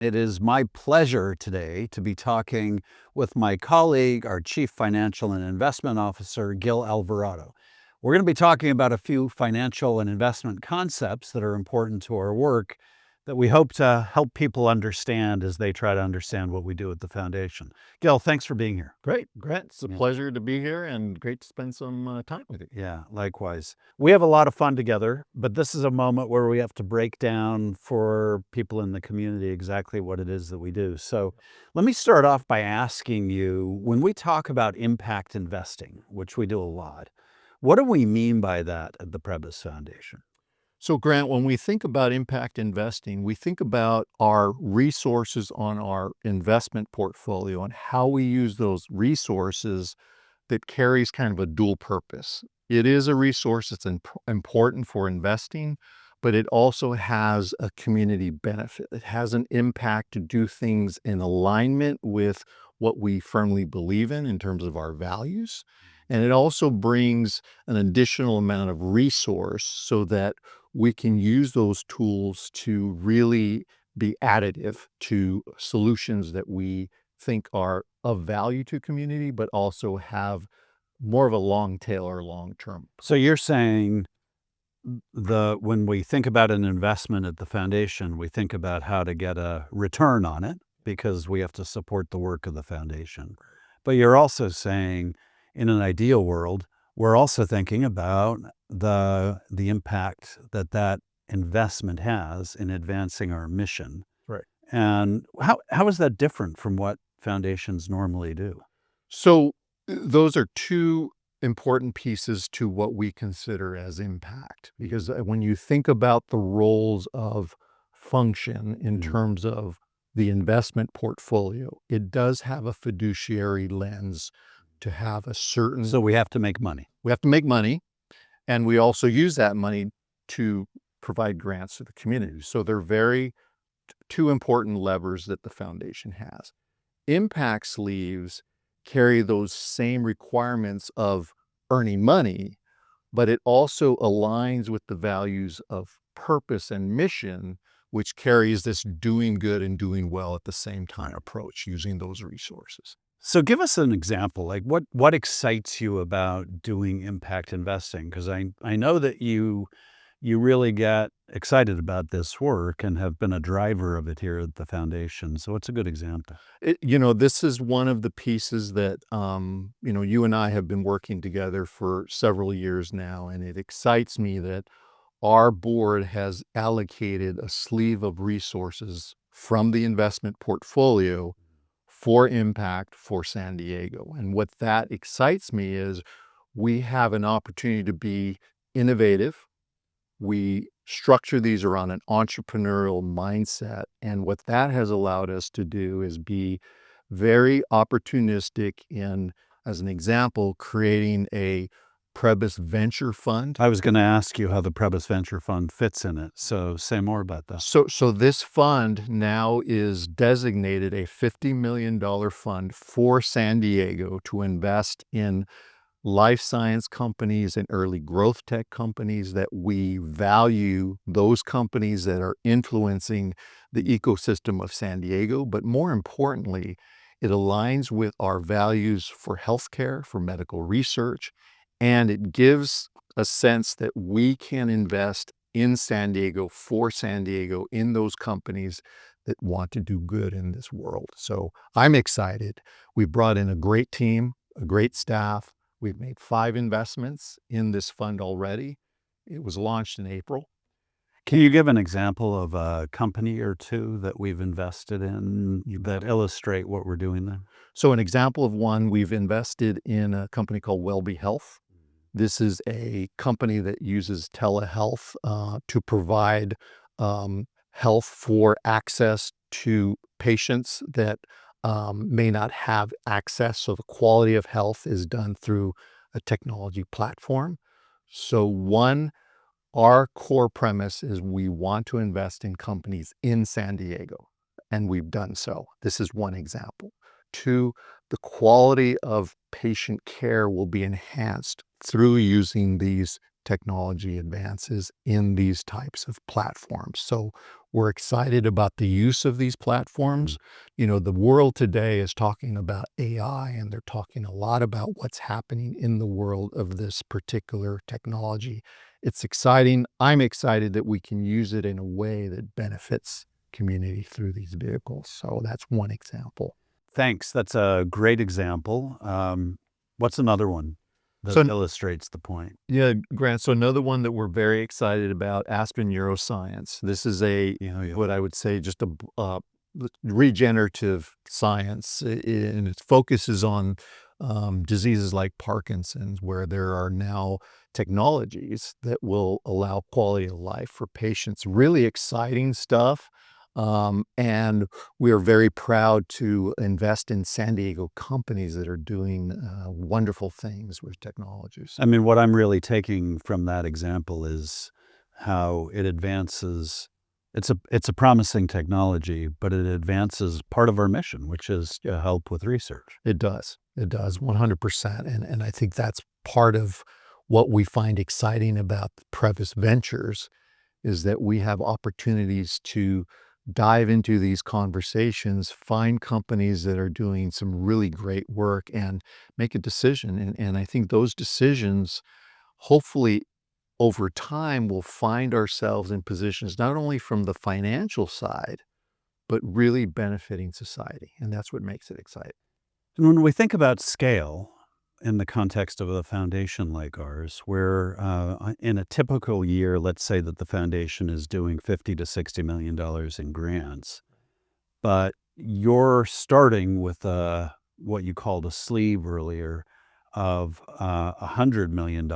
It is my pleasure today to be talking with my colleague, our Chief Financial and Investment Officer, Gil Alvarado. We're going to be talking about a few financial and investment concepts that are important to our work that we hope to help people understand as they try to understand what we do at the foundation. Gil, thanks for being here. Great, Grant. It's a Yeah. pleasure to be here and great to spend some time with you. Yeah, likewise. We have a lot of fun together, but this is a moment where we have to break down for people in the community exactly what it is that we do. So let me start off by asking you, when we talk about impact investing, which we do a lot, what do we mean by that at the Prebys Foundation? So, Grant, when we think about impact investing, we think about our resources on our investment portfolio and how we use those resources that carries kind of a dual purpose. It is a resource that's important for investing, but it also has a community benefit. It has an impact to do things in alignment with what we firmly believe in terms of our values. And it also brings an additional amount of resource so that we can use those tools to really be additive to solutions that we think are of value to community, but also have more of a long tail or long term. So you're saying when we think about an investment at the foundation, we think about how to get a return on it because we have to support the work of the foundation. But you're also saying, in an ideal world, we're also thinking about the impact that that investment has in advancing our mission. Right. And how is that different from what foundations normally do? So those are two important pieces to what we consider as impact, because when you think about the roles of function in Mhm. terms of the investment portfolio, it does have a fiduciary lens to have a certain, So we have to make money. we have to make money, and we also use that money to provide grants to the community. So they're two important levers that the foundation has. Impact sleeves carry those same requirements of earning money, but it also aligns with the values of purpose and mission, which carries this doing good and doing well at the same time approach using those resources. So give us an example, like what excites you about doing impact investing? Because I know that you really get excited about this work and have been a driver of it here at the foundation. So what's a good example? This is one of the pieces that, you and I have been working together for several years now, and it excites me that our board has allocated a sleeve of resources from the investment portfolio for impact for San Diego. And what that excites me is we have an opportunity to be innovative. We structure these around an entrepreneurial mindset. And what that has allowed us to do is be very opportunistic in, as an example, creating a Prebys venture fund. I was going to ask you how the Prebys Venture Fund fits in it. So say more about that. So this fund now is designated a $50 million fund for San Diego to invest in life science companies and early growth tech companies that we value, those companies that are influencing the ecosystem of San Diego. But more importantly, it aligns with our values for healthcare, for medical research, and it gives a sense that we can invest in San Diego for San Diego in those companies that want to do good in this world. So I'm excited. We've brought in a great team, a great staff. We've made 5 investments in this fund already. It was launched in April. Can you give an example of a company or two that we've invested in that illustrate what we're doing there? So an example of one, we've invested in a company called Wellbe Health. This is a company that uses telehealth to provide health for access to patients that may not have access. So the quality of health is done through a technology platform. So one, our core premise is we want to invest in companies in San Diego, and we've done so. This is one example. 2, the quality of patient care will be enhanced through using these technology advances in these types of platforms. So we're excited about the use of these platforms. You know, the world today is talking about AI, and they're talking a lot about what's happening in the world of this particular technology. It's exciting. I'm excited that we can use it in a way that benefits community through these vehicles. So that's one example. Thanks. That's a great example. What's another one that So illustrates the point? yeah, Grant. So another one that we're very excited about, Aspen Neuroscience. This is a Yeah. what I would say just a regenerative science, and its focus is on diseases like Parkinson's, where there are now technologies that will allow quality of life for patients. Really exciting stuff. And we are very proud to invest in San Diego companies that are doing wonderful things with technologies. I mean, what I'm really taking from that example is how it advances. It's a promising technology, but it advances part of our mission, which is to help with research. It does. It does 100%. And I think that's part of what we find exciting about Prebys Ventures is that we have opportunities to dive into these conversations, find companies that are doing some really great work and make a decision. And I think those decisions, hopefully over time, will find ourselves in positions not only from the financial side, but really benefiting society. And that's what makes it exciting. And when we think about scale in the context of a foundation like ours, where in a typical year, let's say that the foundation is doing $50 to $60 million in grants, but you're starting with what you called a sleeve earlier of $100 million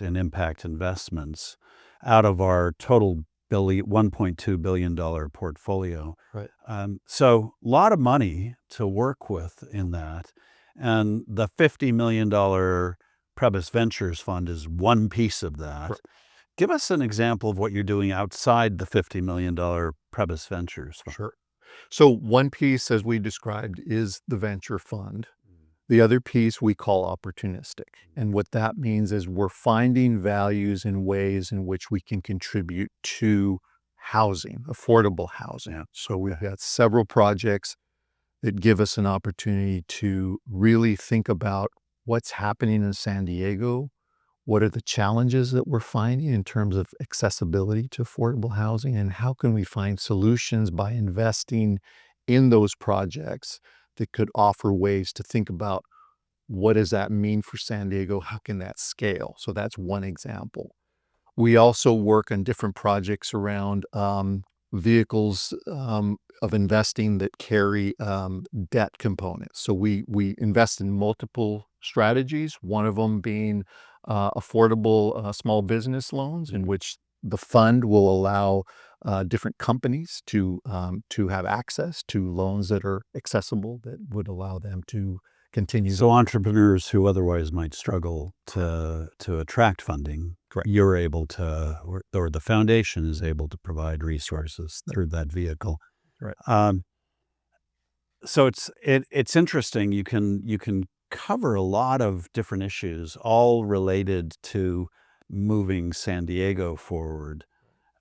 in impact investments out of our total $1.2 billion portfolio. Right. So a lot of money to work with in that. And the $50 million Prebys Ventures Fund is one piece of that. Right. Give us an example of what you're doing outside the $50 million Prebys Ventures Fund. Sure. So one piece, as we described, is the venture fund. The other piece we call opportunistic. And what that means is we're finding values in ways in which we can contribute to housing, affordable housing. Yeah. So we've got several projects that give us an opportunity to really think about what's happening in San Diego. What are the challenges that we're finding in terms of accessibility to affordable housing? And how can we find solutions by investing in those projects that could offer ways to think about what does that mean for San Diego? How can that scale? So that's one example. We also work on different projects around vehicles of investing that carry debt components. So we invest in multiple strategies, one of them being affordable small business loans, in which the fund will allow different companies to have access to loans that are accessible, that would allow them to continue. So entrepreneurs who otherwise might struggle to attract funding, Correct. you're able to, or the foundation is able to provide resources through that vehicle. Right. So it's interesting. You can cover a lot of different issues, all related to moving San Diego forward.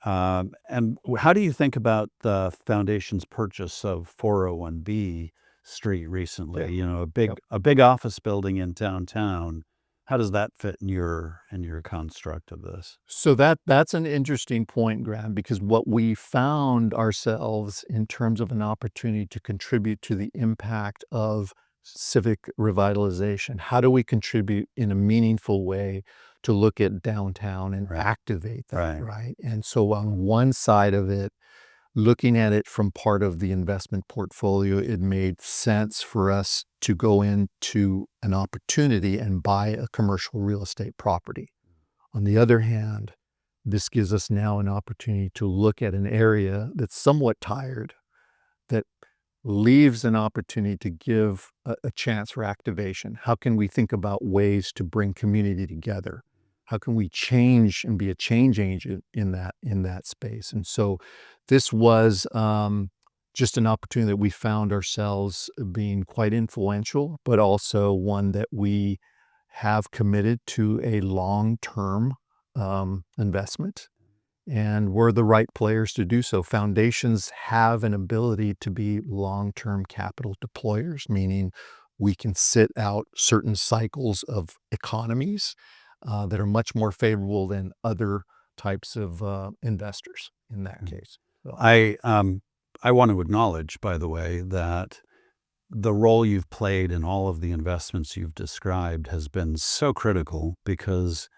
And how do you think about the foundation's purchase of 401B Street recently? Yeah. You know, Yep. a big office building in downtown. How does that fit in your construct of this? So that's an interesting point, Graham, because what we found ourselves in terms of an opportunity to contribute to the impact of civic revitalization. How do we contribute in a meaningful way to look at downtown and Right. activate that, Right. right? And so on one side of it, looking at it from part of the investment portfolio, it made sense for us to go into an opportunity and buy a commercial real estate property. On the other hand, this gives us now an opportunity to look at an area that's somewhat tired, that leaves an opportunity to give a chance for activation. How can we think about ways to bring community together? How can we change and be a change agent in that space? And so this was just an opportunity that we found ourselves being quite influential, but also one that we have committed to a long-term investment, and we're the right players to do so. Foundations have an ability to be long-term capital deployers, meaning we can sit out certain cycles of economies that are much more favorable than other types of investors in that case. So, I want to acknowledge, by the way, that the role you've played in all of the investments you've described has been so critical because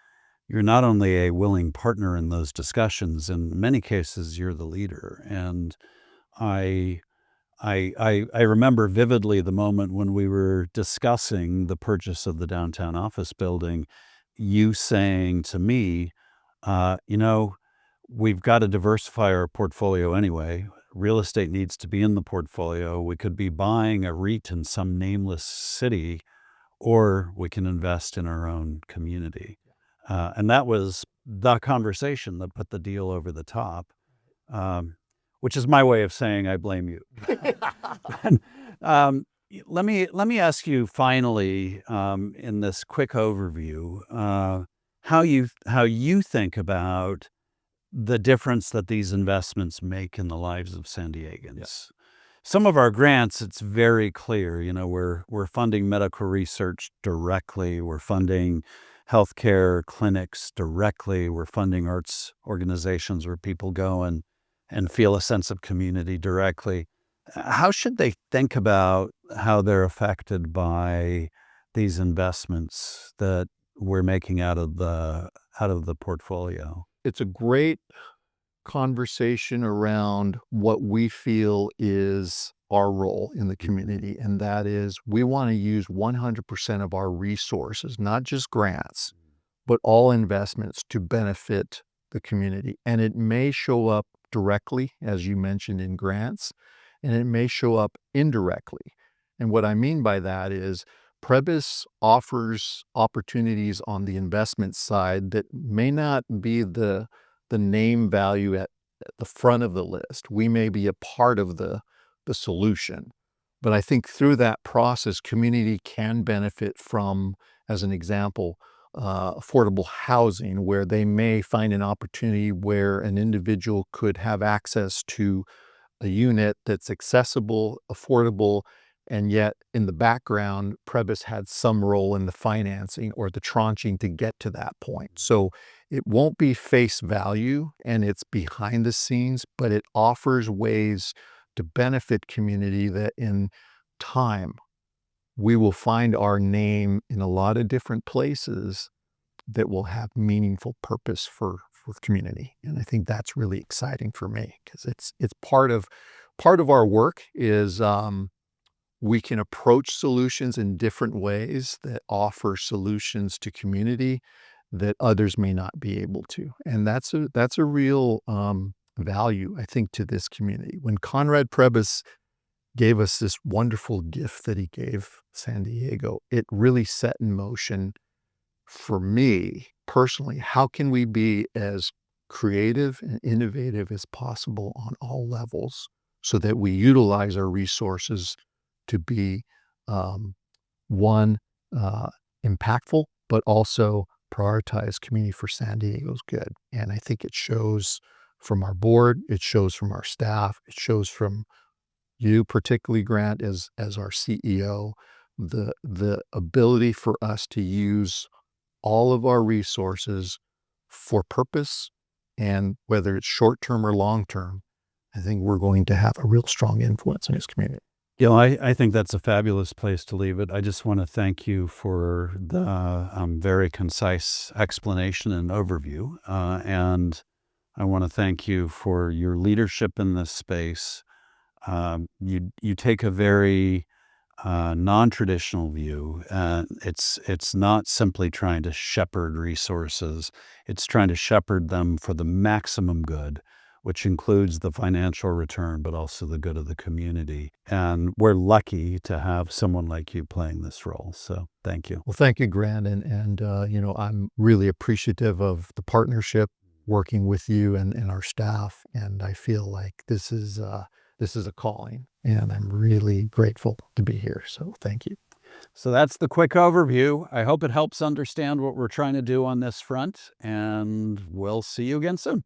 you're not only a willing partner in those discussions, in many cases, you're the leader. And I, I remember vividly the moment when we were discussing the purchase of the downtown office building, you saying to me, you know, we've got to diversify our portfolio anyway. Real estate needs to be in the portfolio. We could be buying a REIT in some nameless city, or we can invest in our own community. And that was the conversation that put the deal over the top, which is my way of saying I blame you. um, let me ask you finally, in this quick overview, how you think about the difference that these investments make in the lives of San Diegans. Some of our grants, it's very clear, we're funding medical research directly, we're funding healthcare clinics directly, we're funding arts organizations where people go and feel a sense of community directly. How should they think about how they're affected by these investments that we're making out of the portfolio? it's a great conversation around what we feel is our role in the community, and that is we want to use 100% of our resources, not just grants, but all investments to benefit the community. And it may show up directly, as you mentioned, in grants, and it may show up indirectly. And what I mean by that is Prebys offers opportunities on the investment side that may not be the name value at the front of the list. We may be a part of the solution. But I think through that process, community can benefit from, as an example, affordable housing, where they may find an opportunity where an individual could have access to a unit that's accessible, affordable, and yet in the background, Prebys had some role in the financing or the tranching to get to that point. So it won't be face value and it's behind the scenes, but it offers ways to benefit community that in time we will find our name in a lot of different places that will have meaningful purpose for community. And I think that's really exciting for me because it's part of our work is we can approach solutions in different ways that offer solutions to community that others may not be able to. And that's a real value, I think, to this community. When Conrad Prebys gave us this wonderful gift that he gave San Diego, it really set in motion for me personally, how can we be as creative and innovative as possible on all levels so that we utilize our resources to be one, impactful, but also prioritize community for San Diego's good. And I think it shows from our board, it shows from our staff, it shows from you, particularly Grant, as our CEO, the ability for us to use all of our resources for purpose, and whether it's short term or long term, I think we're going to have a real strong influence in this community. I think that's a fabulous place to leave it. I just want to thank you for the very concise explanation and overview. And I want to thank you for your leadership in this space. You take a very non-traditional view. It's not simply trying to shepherd resources. It's trying to shepherd them for the maximum good, which includes the financial return, but also the good of the community. And we're lucky to have someone like you playing this role. So thank you. Well, thank you, Grant. And I'm really appreciative of the partnership working with you and our staff. And I feel like this is a calling, and I'm really grateful to be here. So thank you. So that's the quick overview. I hope it helps understand what we're trying to do on this front, and we'll see you again soon.